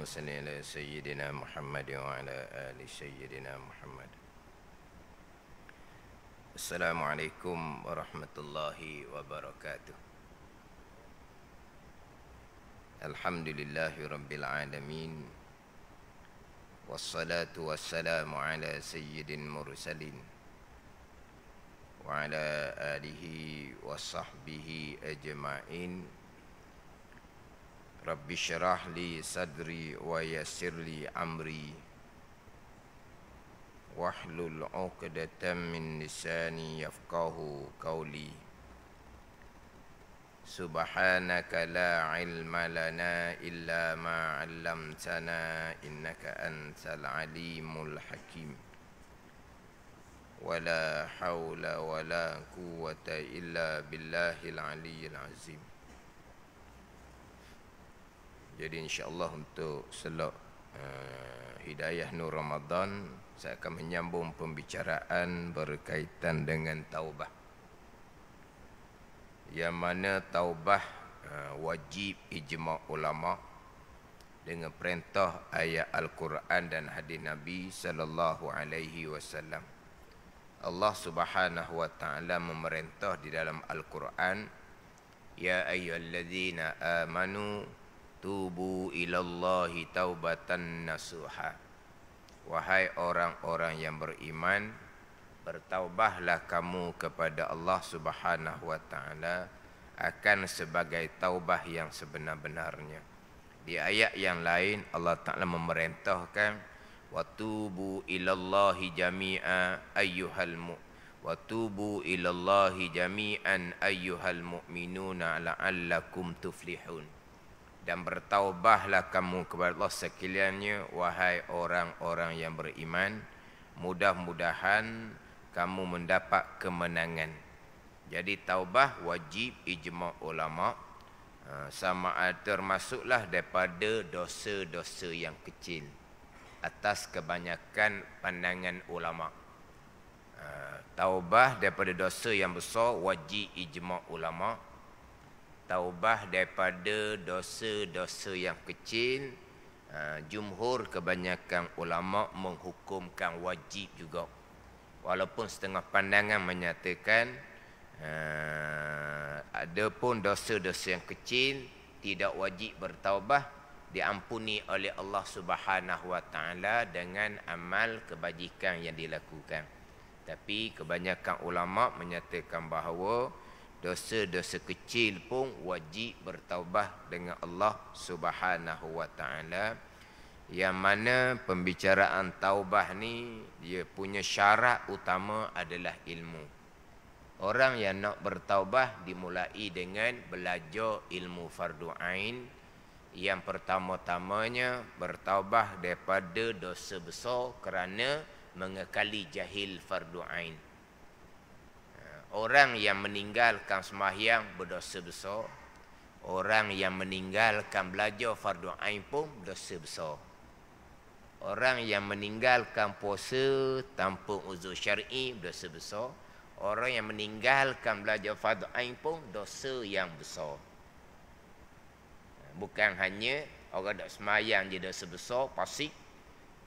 اللهم صل على سيدنا محمد وعلى آل سيدنا محمد. السلام عليكم ورحمة الله وبركاته. الحمد لله رب العالمين، والصلاة والسلام على سيد المرسلين وعلى آله وصحبه أجمعين. رب اشرح لي صدري ويسر لي أمري واحلل عقدة من لساني يفقه قولي. سبحانك لا علم لنا إلا ما علمتنا إنك أنت العليم الحكيم. ولا حول ولا قوة إلا بالله العلي العظيم. Jadi insya-Allah untuk selok Hidayah Nur Ramadan, saya akan menyambung pembicaraan berkaitan dengan taubah. Yang mana taubah wajib ijma' ulama dengan perintah ayat Al-Quran dan hadis Nabi sallallahu alaihi wasallam. Allah Subhanahu wa taala memerintah di dalam Al-Quran, ya ayyuhalladzina amanu tubu ilallahi taubatan nasuha. Wahai orang-orang yang beriman, bertaubahlah kamu kepada Allah Subhanahu wa taala akan sebagai taubah yang sebenar-benarnya. Di ayat yang lain Allah Taala memerintahkan watubu ilallahi jami'a ayyuhal watubu ilallahi jami'an ayyuhal mu'minuna la'allakum tuflihun. Dan bertaubahlah kamu kepada Allah sekaliannya, wahai orang-orang yang beriman, mudah-mudahan kamu mendapat kemenangan. Jadi taubah wajib ijma' ulama, sama termasuklah daripada dosa-dosa yang kecil atas kebanyakan pandangan ulama. Taubah daripada dosa yang besar wajib ijma' ulama. Taubah daripada dosa-dosa yang kecil, jumhur kebanyakan ulama menghukumkan wajib juga. Walaupun setengah pandangan menyatakan ada pun dosa-dosa yang kecil tidak wajib bertaubah, diampuni oleh Allah Subhanahu wa taala dengan amal kebajikan yang dilakukan. Tapi kebanyakan ulama menyatakan bahawa dosa-dosa kecil pun wajib bertaubah dengan Allah Subhanahu wa taala. Yang mana pembicaraan taubah ni dia punya syarat utama adalah ilmu. Orang yang nak bertaubah dimulai dengan belajar ilmu fardu ain. Yang pertama-tamanya bertaubah daripada dosa besar kerana mengekali jahil fardu ain. Orang yang meninggalkan sembahyang berdosa besar. Orang yang meninggalkan belajar fardu ain pun dosa besar. Orang yang meninggalkan puasa tanpa uzur syar'i dosa besar. Orang yang meninggalkan belajar fardu ain pun dosa yang besar. Bukan hanya orang tak sembahyang je dosa besar, fasik.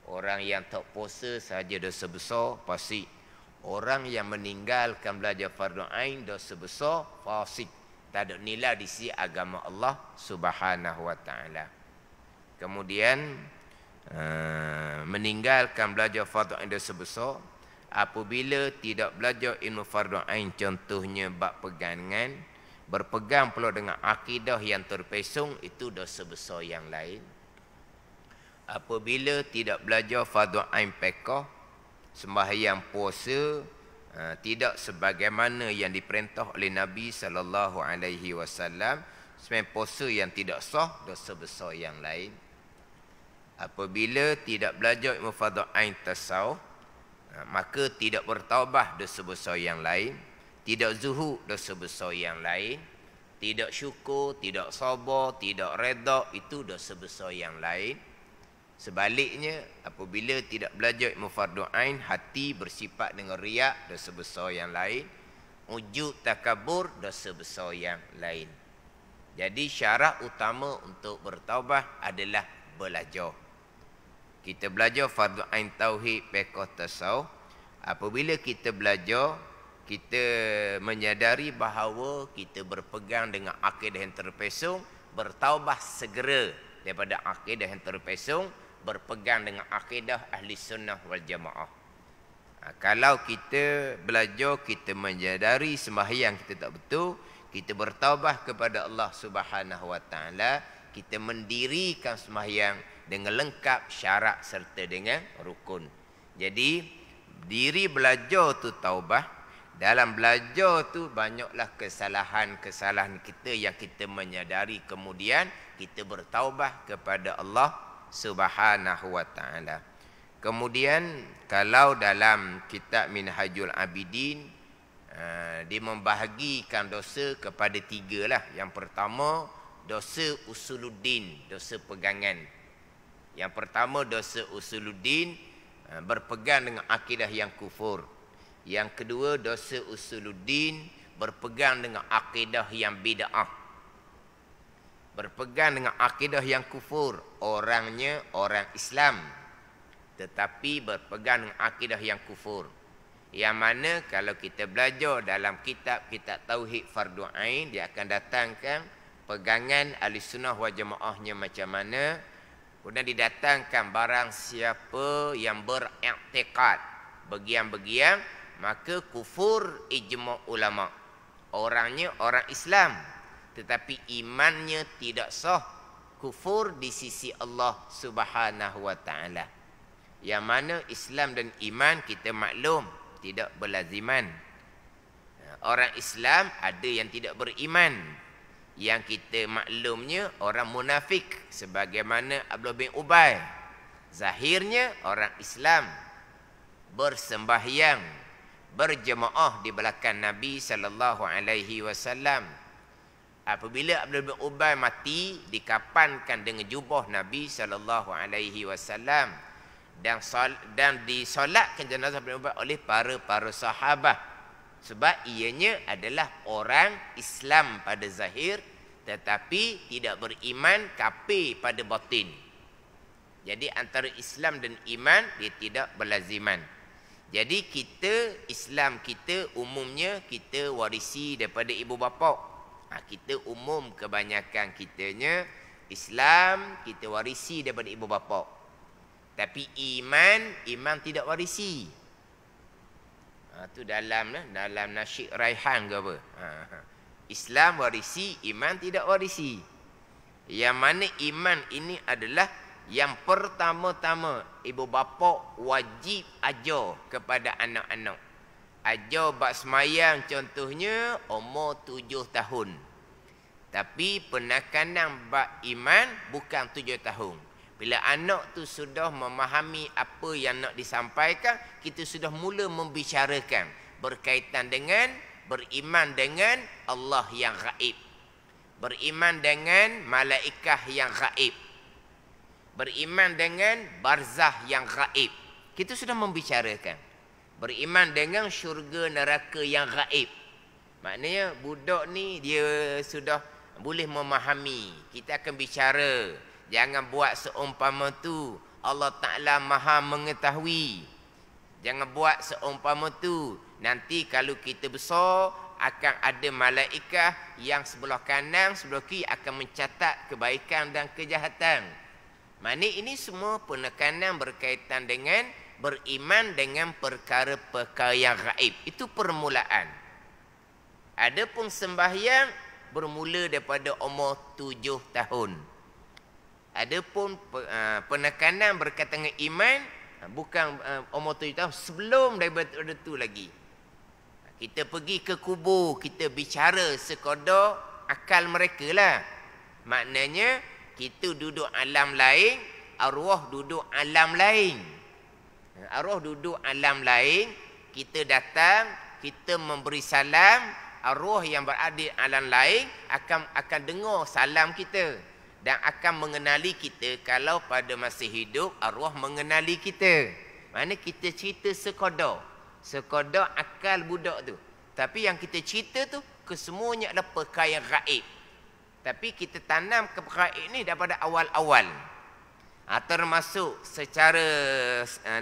Orang yang tak puasa sahaja dosa besar, fasik. Orang yang meninggalkan belajar fardu ain dosa besar, fasik. Tak ada nilai di sisi agama Allah Subhanahu wa taala. Kemudian meninggalkan belajar fardu ain dosa besar apabila tidak belajar ilmu fardu ain, contohnya bab pegangan, berpegang pula dengan akidah yang terpesong, itu dosa besar yang lain. Apabila tidak belajar fardu ain fiqh, sembahyang puasa tidak sebagaimana yang diperintah oleh Nabi sallallahu alaihi wasallam, sembahyang puasa yang tidak sah, dosa besar yang lain. Apabila tidak belajar ilmu fardu ain tasawuf, maka tidak bertaubah, dosa besar yang lain. Tidak zuhud, dosa besar yang lain. Tidak syukur, tidak sabar, tidak redha, itu dosa besar yang lain. Sebaliknya, apabila tidak belajar ilmu fardu ain, hati bersifat dengan riak, dosa besar yang lain. Ujub takabur, dosa besar yang lain. Jadi syarat utama untuk bertaubah adalah belajar. Kita belajar fardu ain tauhid, fiqh, tasawuf. Apabila kita belajar, kita menyadari bahawa kita berpegang dengan akidah yang terpesong, bertaubat segera daripada akidah yang terpesong, berpegang dengan akidah ahli sunnah wal jamaah. Kalau kita belajar, kita menyadari sembahyang kita tak betul, kita bertaubat kepada Allah Subhanahu wa taala, kita mendirikan sembahyang dengan lengkap syarat serta dengan rukun. Jadi diri belajar tu taubah. Dalam belajar tu banyaklah kesalahan-kesalahan kita yang kita menyadari, kemudian kita bertaubat kepada Allah Subhanahu wa taala. Kemudian kalau dalam kitab Minhajul Abidin, dia membahagikan dosa kepada 3 lah. Yang pertama, dosa usuluddin, dosa pegangan. Yang pertama, dosa usuluddin, berpegang dengan akidah yang kufur. Yang kedua, dosa usuluddin, berpegang dengan akidah yang bid'ah. Berpegang dengan akidah yang kufur, orangnya orang Islam, tetapi berpegang dengan akidah yang kufur. Yang mana kalau kita belajar dalam kitab-kitab tauhid fardu ain, dia akan datangkan pegangan ahli-sunnah wal jamaahnya macam mana. Kemudian didatangkan barang siapa yang beriktikad bagian-bagian, maka kufur ijma' ulama. Orangnya orang Islam, tetapi imannya tidak sah, kufur di sisi Allah Subhanahu wa taala. Yang mana Islam dan iman kita maklum tidak berlaziman. Orang Islam ada yang tidak beriman. Yang kita maklumnya orang munafik, sebagaimana Abdullah bin Ubay. Zahirnya orang Islam, bersembahyang, berjemaah di belakang Nabi sallallahu alaihi wasallam. Apabila Abdullah bin Ubay mati, dikapankan dengan jubah Nabi sallallahu alaihi wasallam dan disolatkan jenazah Abdullah bin Ubay oleh para sahabat. Sebab ianya adalah orang Islam pada zahir, tetapi tidak beriman, kafir pada batin. Jadi antara Islam dan iman dia tidak berlaziman. Jadi kita, Islam kita umumnya kita warisi daripada ibu bapa. Kita umum kebanyakan kitanya Islam kita warisi daripada ibu bapa. Tapi iman tidak warisi. Tu dalam nasyid Raihan ke apa. Islam warisi, iman tidak warisi. Yang mana iman ini adalah yang pertama-tama ibu bapa wajib ajar kepada anak-anak. Ajar bab semayang contohnya umur 7 tahun. Tapi penekanan bab iman bukan 7 tahun. Bila anak tu sudah memahami apa yang nak disampaikan, kita sudah mula membicarakan berkaitan dengan beriman dengan Allah yang gaib, beriman dengan malaikat yang gaib, beriman dengan barzah yang gaib. Kita sudah membicarakan beriman dengan syurga neraka yang gaib. Maknanya budak ni dia sudah boleh memahami. Kita akan bicara, jangan buat seumpama tu Allah Ta'ala maha mengetahui. Jangan buat seumpama tu, nanti kalau kita besar akan ada malaikat yang sebelah kanan, sebelah kiri akan mencatat kebaikan dan kejahatan. Maknanya ini semua penekanan berkaitan dengan beriman dengan perkara-perkara yang gaib. Itu permulaan. Adapun sembahyang bermula daripada umur 7 tahun. Adapun penekanan berkaitan dengan iman bukan umur 7 tahun, sebelum daripada itu lagi. Kita pergi ke kubur, kita bicara sekadar akal mereka lah. Maknanya kita duduk alam lain, arwah duduk alam lain. Arwah duduk alam lain, kita datang, kita memberi salam, arwah yang berada di alam lain akan dengar salam kita dan akan mengenali kita. Kalau pada masa hidup arwah mengenali kita, mana kita cerita sekadar akal budak tu. Tapi yang kita cerita tu kesemuanya adalah perkara yang gaib. Tapi kita tanam ke perkara ini daripada awal-awal. Termasuk secara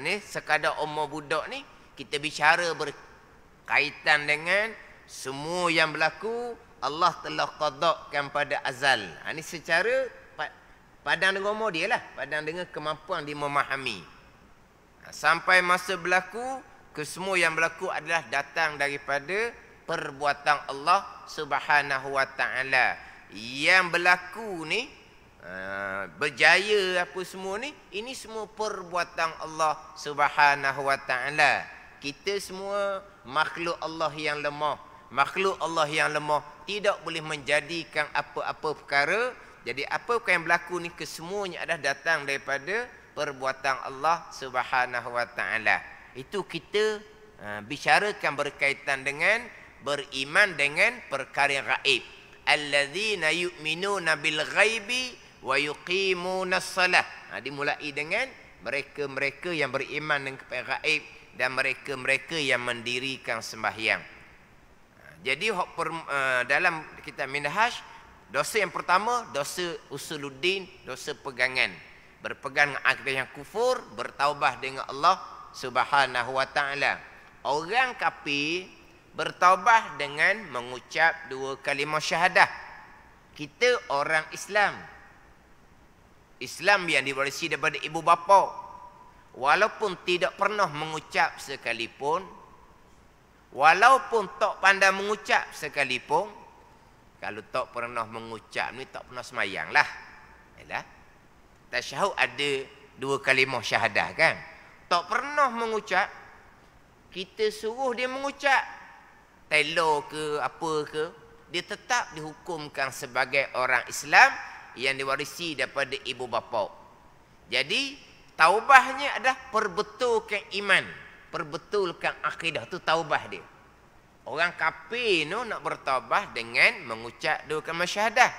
ni sekadar umur budak ni, kita bicara berkaitan dengan semua yang berlaku Allah telah qadakkan pada azal. Ini secara padang dengan umur dia lah, padang dengan kemampuan dia memahami. Sampai masa berlaku, kesemua yang berlaku adalah datang daripada perbuatan Allah Subhanahu wa taala. Yang berlaku ni berjaya apa semua ni, ini semua perbuatan Allah Subhanahu wa taala. Kita semua makhluk Allah yang lemah. Makhluk Allah yang lemah tidak boleh menjadikan apa-apa perkara. Jadi apa yang berlaku ni kesemuanya adalah datang daripada perbuatan Allah Subhanahu wa taala. Itu kita bicarakan berkaitan dengan beriman dengan perkara yang gaib. Alladzina yu'minuna bil ghaibi wa yuqimunas salah. Dimulai dengan mereka-mereka yang beriman dengan perkara gaib dan mereka-mereka yang mendirikan sembahyang. Jadi dalam kitab Minhaj, dosa yang pertama dosa usuluddin, dosa pegangan. Berpegang dengan akidah yang kufur, bertaubat dengan Allah Subhanahu wa taala. Orang kafir bertaubat dengan mengucap 2 kalimah syahadah. Kita orang Islam. Islam yang diwarisi daripada ibu bapa. Walaupun tidak pernah mengucap sekalipun, walaupun tak pandai mengucap sekalipun, kalau tak pernah mengucap ni tak pernah semayang lah. Yalah. Tasyahud ada 2 kalimah syahadah kan. Tak pernah mengucap, kita suruh dia mengucap, telo ke apa ke, dia tetap dihukumkan sebagai orang Islam yang diwarisi daripada ibu bapa. Jadi taubahnya adalah perbetulkan iman, perbetulkan akidah, tu taubah dia. Orang kafir tu nak bertaubah dengan mengucap 2 kalimah syahadah.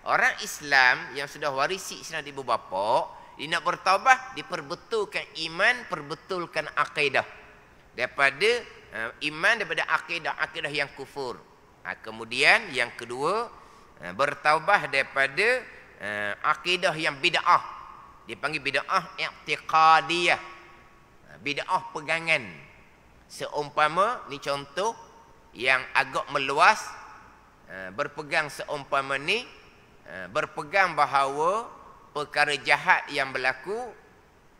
Orang Islam yang sudah warisi Islam di ibu bapa, dia nak bertaubah, diperbetulkan iman, perbetulkan akidah. Daripada iman, daripada akidah yang kufur. Kemudian yang kedua, bertaubah daripada akidah yang bid'ah. Dipanggil bid'ah i'tiqadiyah. Bid'ah pegangan. Seumpama, ni contoh yang agak meluas, berpegang seumpama ni, berpegang bahawa perkara jahat yang berlaku,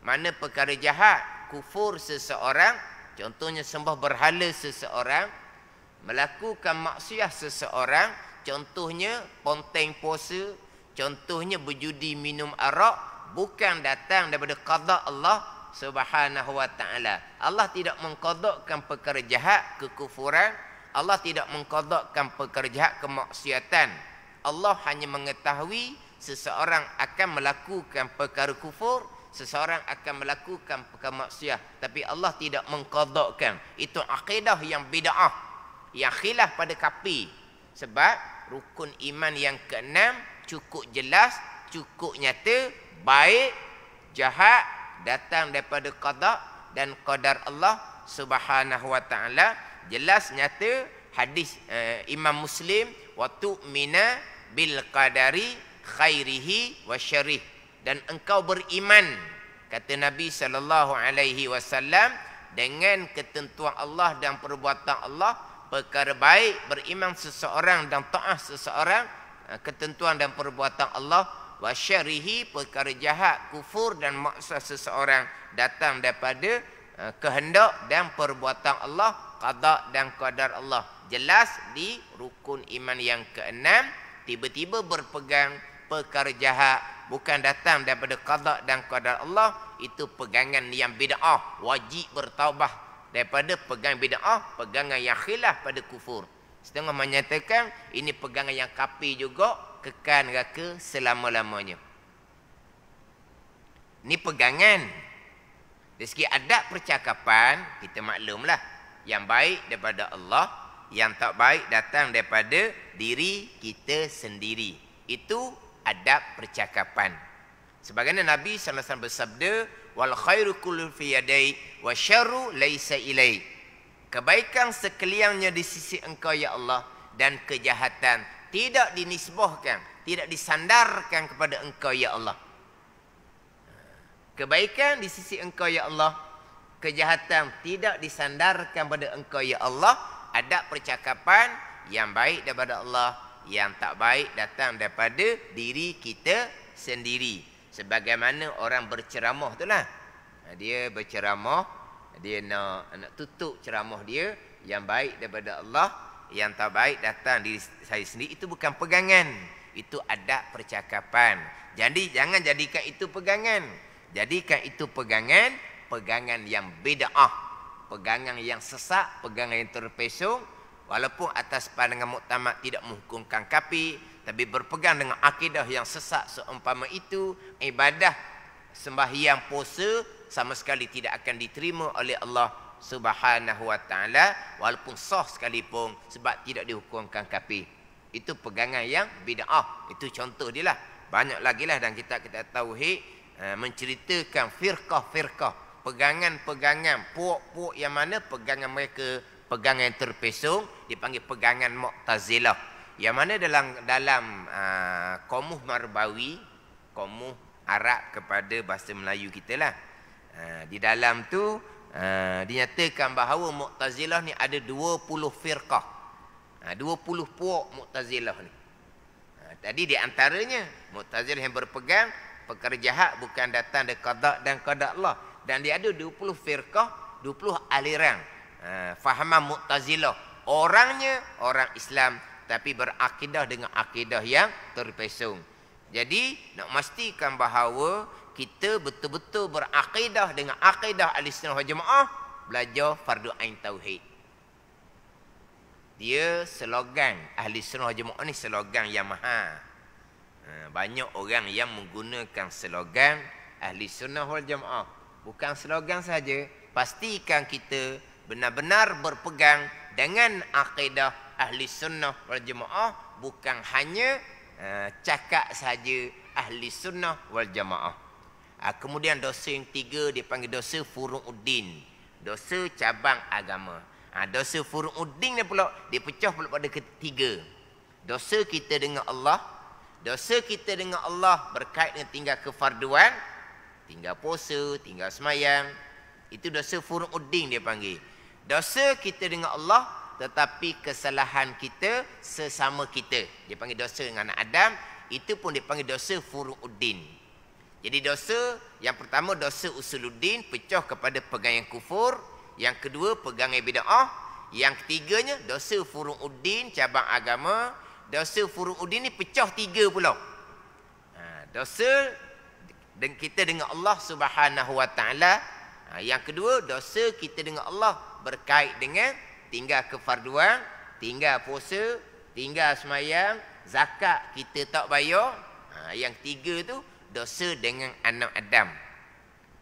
mana perkara jahat, kufur seseorang, contohnya sembah berhala seseorang, melakukan maksiat seseorang, contohnya ponteng puasa, contohnya berjudi minum arak, bukan datang daripada qada Allah Subhanahu wa taala. Allah tidak mengqadakkan perkara jahat, kekufuran. Allah tidak mengqadakkan perkara jahat, kemaksiatan. Allah hanya mengetahui seseorang akan melakukan perkara kufur, seseorang akan melakukan perkara maksiat, tapi Allah tidak mengqadakkan. Itu akidah yang bid'ah, yang khilaf pada kafir. Sebab rukun iman yang ke-6 cukup jelas, cukup nyata, baik, jahat datang daripada qada dan qadar Allah Subhanahu wa taala. Jelas nyata, hadis Imam Muslim, wa tu'mina bil qadari khairihi wa syarrih, dan engkau beriman, kata Nabi sallallahu alaihi wasallam, dengan ketentuan Allah dan perbuatan Allah, perkara baik, beriman seseorang dan taat seseorang, ketentuan dan perbuatan Allah, wa syarrihi, perkara jahat, kufur dan maksiat seseorang, datang daripada kehendak dan perbuatan Allah, qada dan qadar Allah. Jelas di rukun iman yang ke-6, tiba-tiba berpegang perkara jahat, bukan datang daripada qada dan qadar Allah, itu pegangan yang bid'ah, wajib bertaubah daripada pegangan bid'ah, pegangan yang khilaf pada kufur. Setengah menyatakan ini pegangan yang kafir juga, kekal neraka selama-lamanya. Ini pegangan. Dari segi adab percakapan, kita maklumlah, yang baik daripada Allah, yang tak baik datang daripada diri kita sendiri. Itu adab percakapan. Sebagaimana Nabi SAW bersabda, wal khairu kullu fi yadai wa syarru laisa ilai. Kebaikan sekaliannya di sisi engkau ya Allah, dan kejahatan tidak dinisbahkan, tidak disandarkan kepada engkau ya Allah. Kebaikan di sisi Engkau ya Allah, kejahatan tidak disandarkan pada Engkau ya Allah. Ada percakapan yang baik daripada Allah, yang tak baik datang daripada diri kita sendiri. Sebagaimana orang berceramah itulah. Dia berceramah, dia nak tutup ceramah dia, yang baik daripada Allah, yang tak baik datang diri saya sendiri. Itu bukan pegangan, itu ada percakapan. Jadi jangan jadikan itu pegangan. Jadikan itu pegangan yang bid'ah, pegangan yang sesat, pegangan yang terpesong. Walaupun atas pandangan muktamad tidak menghukumkan kafir, tapi berpegang dengan akidah yang sesat seumpama itu, ibadah sembahyang puasa sama sekali tidak akan diterima oleh Allah Subhanahu wa taala, walaupun sah sekalipun, sebab tidak dihukumkan kafir. Itu pegangan yang bid'ah. Itu contoh dia lah. Banyak lagi lah dalam kitab kita tauhid menceritakan firqah-firqah, pegangan-pegangan, puak-puak yang mana pegangan mereka pegangan yang terpesong, dipanggil pegangan Mu'tazilah. Yang mana dalam Qamuh Marbawi, Qamuh Arab kepada bahasa Melayu kita lah, di dalam tu dinyatakan bahawa Mu'tazilah ni ada 20 firqah, 20 puak Mu'tazilah ni. Tadi di antaranya Mu'tazilah yang berpegang perkara jahat bukan datang dari qada dan qada Allah. Dan dia ada 20 firqah, 20 aliran fahaman Mu'tazilah. Orangnya orang Islam, tapi berakidah dengan akidah yang terpesong. Jadi nak memastikan bahawa kita betul-betul berakidah dengan akidah Ahlussunnah wal Jamaah, belajar fardu ain tauhid. Dia slogan Ahlussunnah wal Jamaah ni slogan yang mahal. Banyak orang yang menggunakan slogan Ahlussunnah wal Jamaah. Bukan slogan saja, pastikan kita benar-benar berpegang dengan akidah Ahlussunnah wal Jamaah, bukan hanya cakap saja Ahlussunnah wal Jamaah. Kemudian dosa yang tiga dipanggil dosa furu'uddin, dosa cabang agama. Dosa furu'uddin ni pula dipecah pula pada ketiga. Dosa kita dengan Allah, dosa kita dengan Allah berkait dengan tinggal kefarduan, tinggal puasa, tinggal semayang. Itu dosa furu'uddin dia panggil. Dosa kita dengan Allah tetapi kesalahan kita sesama kita, dia panggil dosa dengan anak Adam. Itu pun dipanggil dosa furu'uddin. Jadi dosa yang pertama dosa usuluddin, pecah kepada pegangan kufur. Yang kedua pegangan bid'ah. Yang ketiganya dosa furu'uddin, cabang agama. Dosa furu'uddin ni pecah tiga pula. Dosa kita dengan Allah Subhanahu wa taala. Yang kedua dosa kita dengan Allah berkait dengan tinggal kefarduan, tinggal puasa, tinggal semayang, zakat kita tak bayar. Yang tiga tu dosa dengan anak Adam.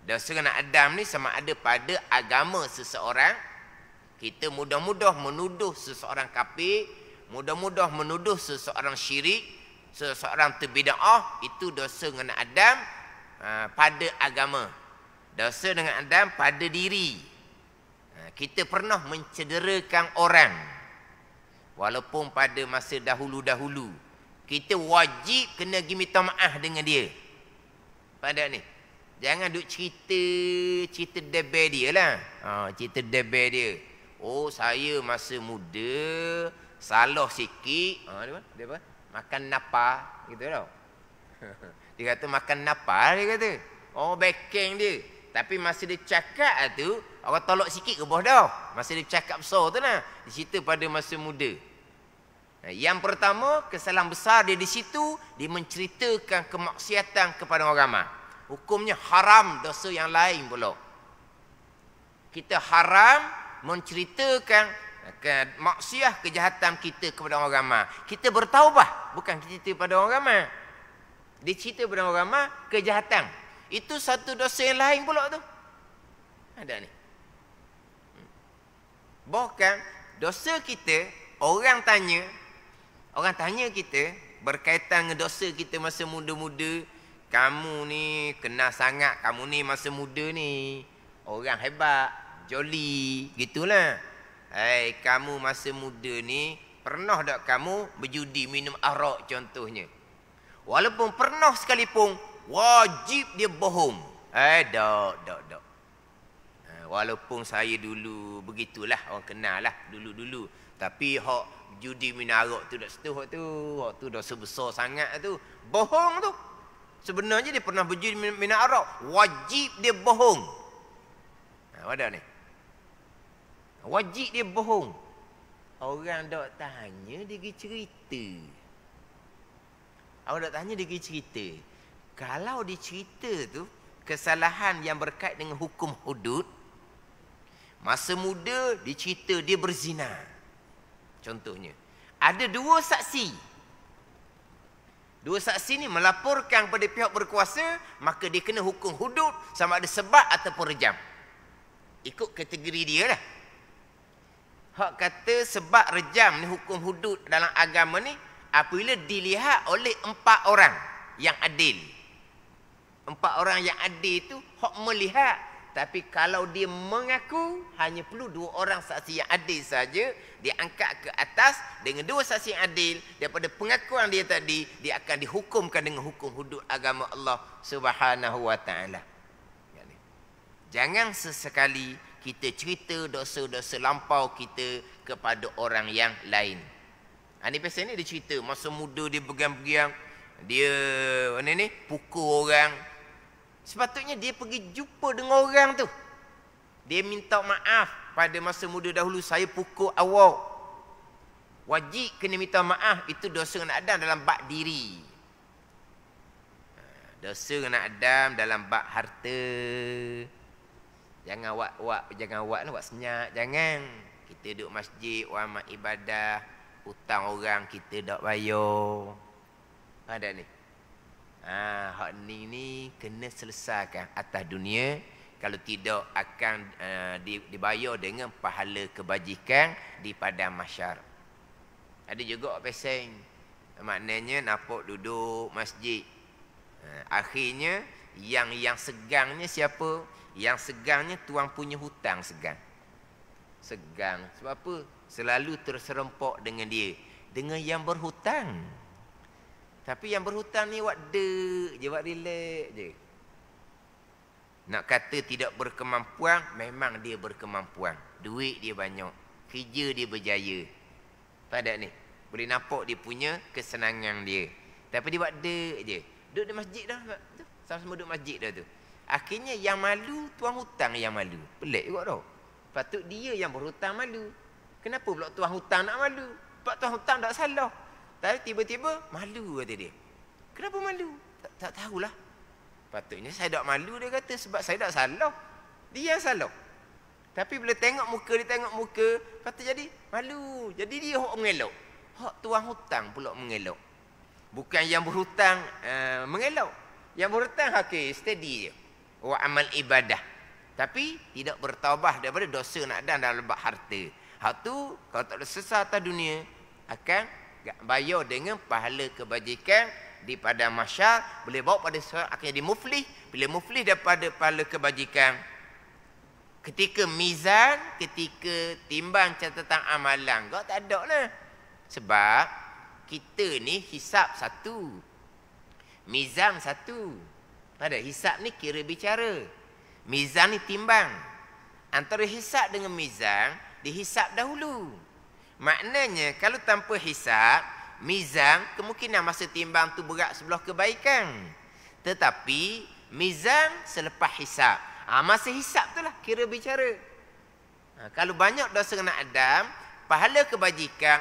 Dosa dengan anak Adam ni sama ada pada agama seseorang. Kita mudah-mudah menuduh seseorang kafir, mudah-mudah menuduh seseorang syirik, seseorang terbid'ah. Itu dosa dengan anak Adam pada agama. Dosa dengan Adam pada diri. Kita pernah mencederakan orang, walaupun pada masa dahulu-dahulu kita wajib kena pergi minta maaf dengan dia. Pada ni jangan duk cerita deber dia lah. Cerita deber dia. Oh, saya masa muda salah sikit. Dia apa? Makan napa gitu tau. Dia kata makan napa, dia kata. Oh, backing dia. Tapi masa dia cakap tu, orang tolak sikit ke bawah dah. Masa dia cakap besar tu lah. Dia cerita pada masa muda. Yang pertama, kesalahan besar dia di situ, dia menceritakan kemaksiatan kepada orang ramai. Hukumnya haram, dosa yang lain pula. Kita haram menceritakan maksiat kejahatan kita kepada orang ramai. Kita bertaubah, bukan kita cerita pada orang ramai. Dia cerita pada orang ramai kejahatan. Itu satu dosa yang lain pula tu. Ada ni. Bahkan dosa kita, orang tanya kita berkaitan dengan dosa kita masa muda-muda. Kamu ni kena sangat, kamu ni masa muda ni orang hebat, joli, gitulah. Hai, kamu masa muda ni pernah tak kamu berjudi minum arak contohnya? Walaupun pernah sekalipun, wajib dia bohong. Dok. Walaupun saya dulu begitulah, orang kenal lah dulu-dulu. Tapi hak judi minarak tu dak setuh hak tu dosa besar sangat tu. Bohong tu. Sebenarnya dia pernah berjudi minarak, wajib dia bohong. Ada ni. Wajib dia bohong. Orang dok tanya dia pergi cerita. Orang dok tanya dia pergi cerita. Kalau dia cerita tu kesalahan yang berkait dengan hukum hudud, masa muda dia cerita dia berzina. Contohnya, ada dua saksi. Dua saksi ni melaporkan kepada pihak berkuasa, maka dia kena hukum hudud sama ada sebat ataupun rejam. Ikut kategori dia lah. Hak kata sebab rejam ni hukum hudud dalam agama ni apabila dilihat oleh 4 orang yang adil. 4 orang yang adil tu hak melihat. Tapi kalau dia mengaku, hanya perlu 2 orang saksi yang adil saja, dia angkat ke atas dengan 2 saksi yang adil. Daripada pengakuan dia tadi, dia akan dihukumkan dengan hukum hudud agama Allah Subhanahu wa ta'ala. Jangan sesekali kita cerita dosa-dosa lampau kita kepada orang yang lain. Ini pasal ni dia cerita masa muda dia bergang-bergang, dia ni pukul orang. Sepatutnya dia pergi jumpa dengan orang tu. Dia minta maaf pada masa muda dahulu, saya pukul awak. Wajib kena minta maaf, itu dosa nak Adam dalam bab diri. Dosa nak Adam dalam bab harta. Jangan awak senyap, jangan. Kita duduk masjid, amat ibadah, hutang orang kita dak bayar. Ada ni. Hak ni kena selesaikan atas dunia. Kalau tidak akan dibayar dengan pahala kebajikan di padang mahsyar. Ada juga peseng. Maknanya nampak duduk masjid. Akhirnya yang segangnya siapa? Yang segangnya tuan punya hutang segang. Segang. Sebab apa? Selalu terserempak dengan dia. Dengan yang berhutang. Tapi yang berhutang ni buat dek je, buat relax je. Nak kata tidak berkemampuan, memang dia berkemampuan. Duit dia banyak. Kerja dia berjaya. Pada ni. Boleh nampak dia punya kesenangan dia. Tapi dia buat dek je. Duduk di masjid dah. Sama-sama duduk masjid dah tu. Akhirnya yang malu, tuan hutang yang malu. Pelik juga tau. Patut dia yang berhutang malu. Kenapa pula tuan hutang nak malu? Sebab tuan hutang tak salah. Tapi tiba-tiba malu kata dia. Kenapa malu? Tak tahulah. Patutnya saya tak malu dia kata. Sebab saya tak salah. Dia yang salah. Tapi bila tengok muka dia, tengok muka, patut jadi malu. Jadi dia hak mengelak. Hak tuan hutang pula mengelak. Bukan yang berhutang mengelak. Yang berhutang steady je. Amal ibadah. Tapi tidak bertaubah daripada dosa nak dalam bab harta. Hak tu kalau tak ada sesat atas dunia akan bayar dengan pahala kebajikan di padang mahsyar, boleh bawa pada seorang akan jadi muflih. Bila muflih daripada pahala kebajikan, ketika mizan, ketika timbang catatan amalan, kau tak ada lah. Sebab kita ni hisap satu, mizan satu. Ada hisap ni kira bicara. Mizan ni timbang. Antara hisap dengan mizan, dihisap dahulu. Maknanya kalau tanpa hisap, mizan kemungkinan masa timbang tu berat sebelah kebaikan. Tetapi mizan selepas hisap. Masa hisap tu lah kira bicara. Kalau banyak dosa kena Adam, pahala kebajikan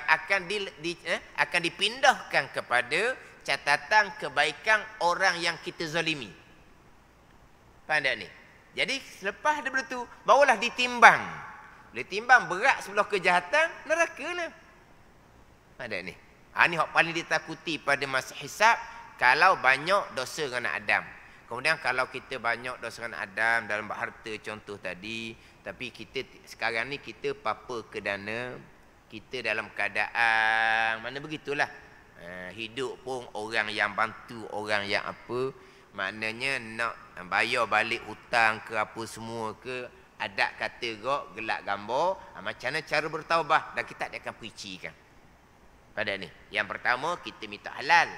akan dipindahkan kepada catatan kebaikan orang yang kita zalimi. Faham tak ni? Jadi selepas daripada tu, barulah ditimbang. Bila timbang berat sebelah kejahatan, neraka lah. Faham tak ni? Ni yang paling ditakuti pada masa hisab, kalau banyak dosa dengan Adam. Kemudian kalau kita banyak dosa dengan Adam dalam harta contoh tadi, tapi kita sekarang ni kita papa ke dana, kita dalam keadaan mana begitulah. Hidup pun orang yang bantu, orang yang apa, maknanya nak bayar balik hutang ke apa semua ke, adat kata gok gelak gambar, macam mana cara bertaubah, dan kita akan pericikan pada ni. Yang pertama kita minta halal.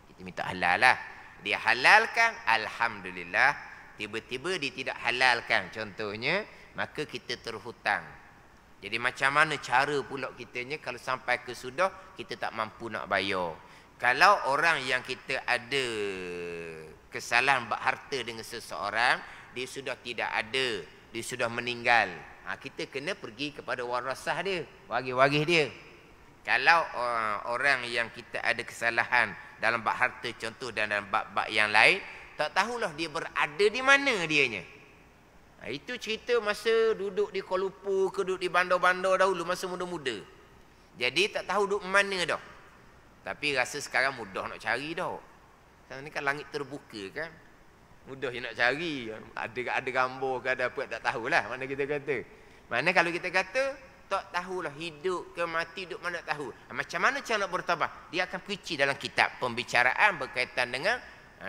Kita minta halal lah. Dia halalkan, alhamdulillah. tiba-tiba dia tidak halalkan contohnya, maka kita terhutang. Jadi macam mana cara pula kitanya kalau sampai ke sudah kita tak mampu nak bayar. Kalau orang yang kita ada kesalahan bak harta dengan seseorang, dia sudah tidak ada, dia sudah meninggal, kita kena pergi kepada warasah dia, waris-waris dia. Kalau orang yang kita ada kesalahan dalam bab harta contoh dan dalam bab-bab yang lain, tak tahulah dia berada di mana dianya. Itu cerita masa duduk di Kuala Lumpur ke duduk di bandar-bandar dahulu masa muda-muda. Jadi tak tahu duduk mana dah. Tapi rasa sekarang mudah nak cari dah. Sekarang ni kan langit terbuka kan. Mudah je nak cari. Ada gambar ke ada apa tak tahulah mana kita kata. Mana kalau kita kata tak tahulah hidup ke mati duduk mana tak tahu. Macam mana cara nak bertaubat? Dia akan perici dalam kitab pembicaraan berkaitan dengan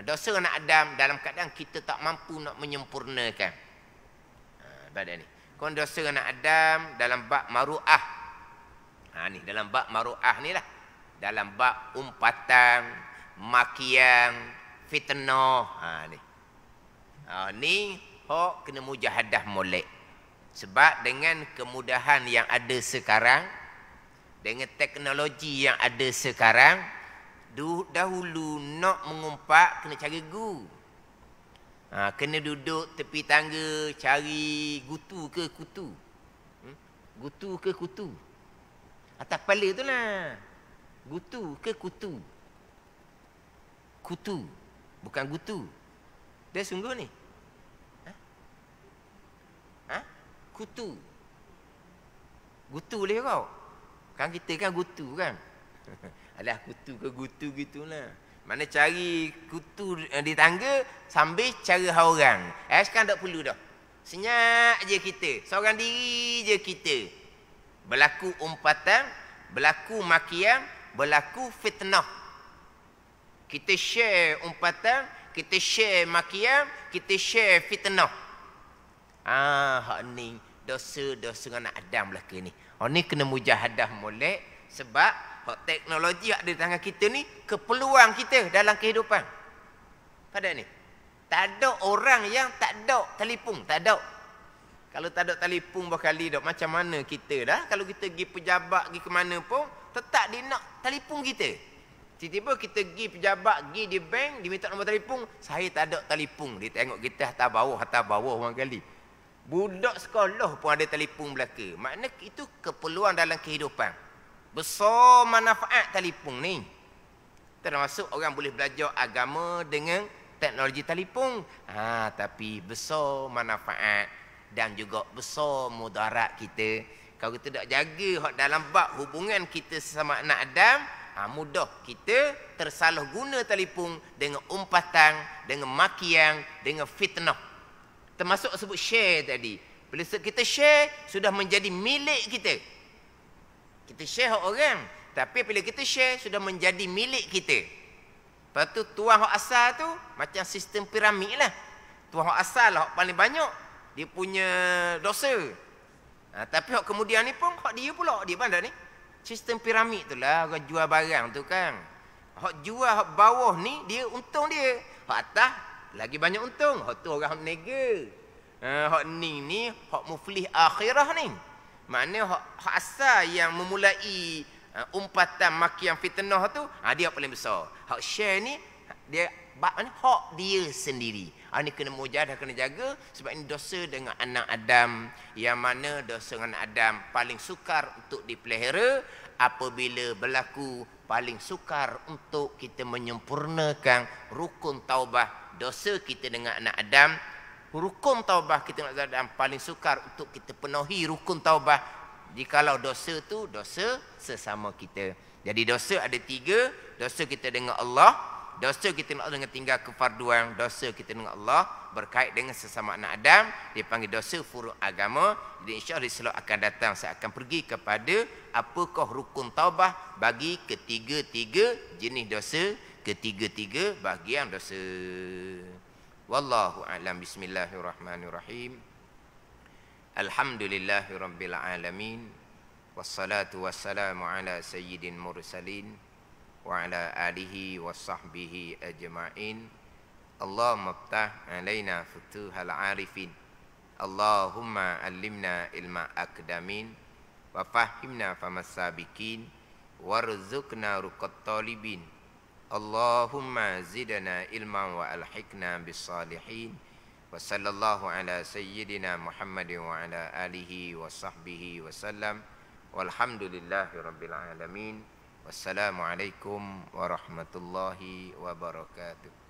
dosa anak Adam dalam keadaan kita tak mampu nak menyempurnakan. Badan ni. Kon dosa anak Adam dalam bab maru'ah. Ni dalam bab maru'ah ni lah. Dalam bab umpatan, makian, fitnah. Ni. Ni hok kena mujahadah molek. Sebab dengan kemudahan yang ada sekarang, dengan teknologi yang ada sekarang, dahulu nak mengumpat kena cari gu. Kena duduk tepi tangga cari gutu ke kutu. Gutu ke kutu. Atas kepala tu lah. Gutu ke kutu. Kutu. Bukan gutu. Dia sungguh ni. Kutu. Gutu boleh kau. Kan kita kan gutu kan. Alah kutu ke gutu gitulah. Mana cari kutu di tangga sambil cari orang. Sekarang tak perlu dah. Senyap je kita. Seorang diri je kita. Berlaku umpatan, berlaku makian, berlaku fitnah. Kita share umpatan, kita share makian, kita share fitnah. Hak ni dosa-dosa anak Adam lah ke ni. Ni kena mujahadah molek sebab teknologi yang ada di tangan kita ni keperluan kita dalam kehidupan. Pada ni. Tak ada orang yang tak ada telefon, tak ada. Kalau tak ada telefon berkali dah macam mana kita dah kalau kita pergi pejabat pergi ke mana pun tetap dia nak telefon kita. Tiba-tiba kita pergi pejabat, pergi di bank, diminta nombor telefon, saya tak ada telefon. Dia tengok kita hantar bawah orang kali. Budak sekolah pun ada telefon belaka. Makna itu keperluan dalam kehidupan. Besar manfaat telefon ni. Termasuk orang boleh belajar agama dengan teknologi telefon. Tapi besar manfaat dan juga besar mudarat kita. Kalau kita tak jaga dalam bab hubungan kita sesama anak Adam, mudah kita tersalah guna telefon dengan umpatan, dengan makian, dengan fitnah. Termasuk sebut share tadi. Bila kita share sudah menjadi milik kita. Kita share hak orang. Tapi bila kita share, sudah menjadi milik kita. Lepas tu, tuan hak asal tu, macam sistem piramid lah. Tuan hak asal lah, hak paling banyak. Dia punya dosa. Tapi hak kemudian ni pun, hak dia pula. Dia bandar ni. Sistem piramid tu lah, orang jual barang tu kan. Hak jual, hak bawah ni, dia untung dia. Hak atas, lagi banyak untung. Hak tu orang nega. Hak ni, hak muflih akhirah ni. Maknanya hak asal yang memulai umpatan makian fitnah tu, dia paling besar. Hak share ni dia hak dia sendiri. Ini kena mujahadah, kena jaga sebab ini dosa dengan anak Adam yang mana dosa dengan anak Adam paling sukar untuk dipelihara apabila berlaku, paling sukar untuk kita menyempurnakan rukun taubah dosa kita dengan anak Adam. Rukun taubah kita nak Adam paling sukar untuk kita penuhi rukun taubah jikalau dosa tu dosa sesama kita. Jadi dosa ada 3, dosa kita dengan Allah, dosa kita dengan tinggal kefarduan, dosa kita dengan Allah berkait dengan sesama anak Adam dipanggil dosa furu' agama. Jadi insya-Allah di slot akan datang saya akan pergi kepada apakah rukun taubah bagi ketiga-tiga jenis dosa, ketiga-tiga bahagian dosa. Wallahu a'lam. Bismillahirrahmanirrahim. Alhamdulillahirabbil alamin. Wassalatu wassalamu ala sayyidin mursalin wa ala alihi wa sahbihi ajma'in. Allahumma ftah alaina futuhal arifin. Allahumma allimna ilma akdamin wa fahimna famas sabiqin warzuqna ruqat talibin. Allahumma zidna ilman wa alhiqna bis salihin. Wa sallallahu ala sayyidina Muhammadin wa ala alihi wa sahbihi wa sallam. Walhamdulillahi rabbil alamin. Wassalamualaikum warahmatullahi wabarakatuh.